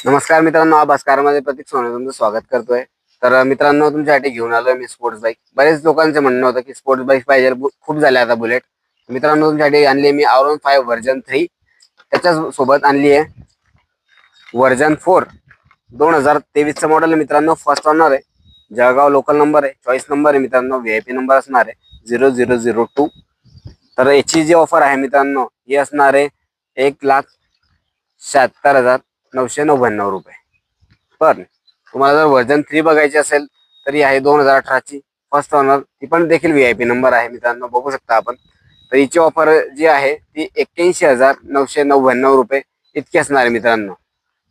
नमस्कार मित्रांनो, आभास कारमध्ये प्रतीक सोने तुमचं स्वागत करतोय। तर मित्रांनो, तुमच्यासाठी घेऊन आलोय मी स्पोर्ट्स बाईक। बरेच लोकांचे म्हणणं होतं की स्पोर्ट्स बाईक पाहिजे, खूप झाले आता बुलेट। मित्रांनो, तुमच्यासाठी आणली मी R15 व्हर्जन 3। त्याच्या सोबत आणली आहे व्हर्जन 4 2023 मॉडेल। मित्रांनो, फर्स्ट ओनर आहे, जळगाव लोकल नंबर आहे, चॉईस नंबर आहे मित्रांनो, VIP नंबर असणार आहे 0002। तर याची जी ऑफर आहे मित्रांनो, ही असणार आहे 1,76,999 रुपये। पण तुम्हाला जर व्हर्जन 3 बघायची असेल तर ही आहे 2018ची, फर्स्ट ओनर, ती पण देखील VIP नंबर आहे मित्रांनो, बघू शकता आपण। तर हिची ऑफर जी आहे ती 81,999 रुपये इतकी असणार आहे मित्रांनो।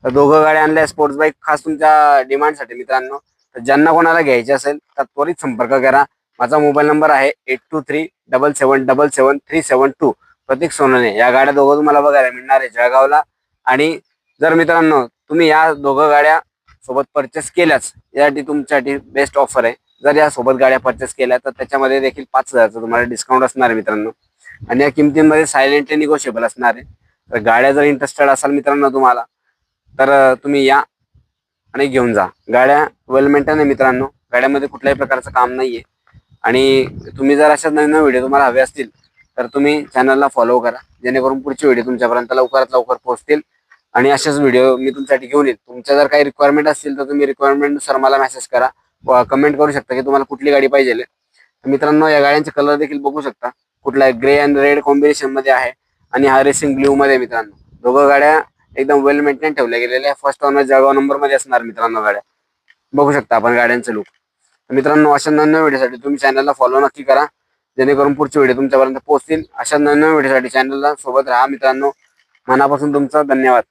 तर दोघं गाड्या आणल्या स्पोर्ट्स बाईक खास तुमच्या डिमांडसाठी मित्रांनो। तर ज्यांना कोणाला घ्यायची असेल तर त्वरित संपर्क करा। माझा मोबाईल नंबर आहे 8237777372। प्रतीक सोनवणे। या गाड्या दोघं तुम्हाला बघायला मिळणार आहे जळगावला। आणि जर मित्रांनो तुम्ही या दोघं गाड्या सोबत परचेस केल्याच, यासाठी तुमच्यासाठी बेस्ट ऑफर आहे। जर या सोबत गाड्या परचेस केल्या तर त्याच्यामध्ये देखील 5,000चं तुम्हाला डिस्काउंट असणार आहे मित्रांनो। आणि या किमतींमध्ये सायलेंटली निगोशिएबल असणार आहे। तर गाड्या जर इंटरेस्टेड असाल मित्रांनो तुम्हाला, तर तुम्ही या आणि घेऊन जा। गाड्या वेल मेंटेन आहे मित्रांनो, गाड्यामध्ये कुठल्याही प्रकारचं काम नाहीये। आणि तुम्ही जर अशा नवीन व्हिडिओ तुम्हाला हवे असतील तर तुम्ही चॅनलला फॉलो करा, जेणेकरून पुढचे व्हिडिओ तुमच्यापर्यंत लवकरात लवकर पोहोचतील। आणि असेच व्हिडिओ मी तुमच्यासाठी घेऊन येईल। तुमच्या जर काही रिक्वायरमेंट असतील तर तुम्ही रिक्वायरमेंटनुसार मला मेसेज करा व कमेंट करू शकता की तुम्हाला कुठली गाडी पाहिजे। मित्रांनो, या गाड्यांचे कलर देखील बघू शकता, कुठला ग्रे अँड रेड कॉम्बिनेशन मध्ये आहे आणि हा रेसिंग ब्ल्यू मध्ये मित्रांनो। दोघं गाड्या एकदम वेल मेंटेन ठेवल्या गेलेल्या, फर्स्ट ओनर जळगाव नंबर मध्ये असणार मित्रांनो। गाड्या बघू शकता आपण गाड्यांचं लुक। मित्रांनो, अशा नवीन व्हिडिओसाठी तुम्ही चॅनलला फॉलो नक्की करा, जेणेकरून पुढचे व्हिडिओ तुमच्यापर्यंत पोहोचतील। अशा नवीन व्हिडिओसाठी चॅनलला सोबत राहा मित्रांनो। मनापासून तुमचा धन्यवाद।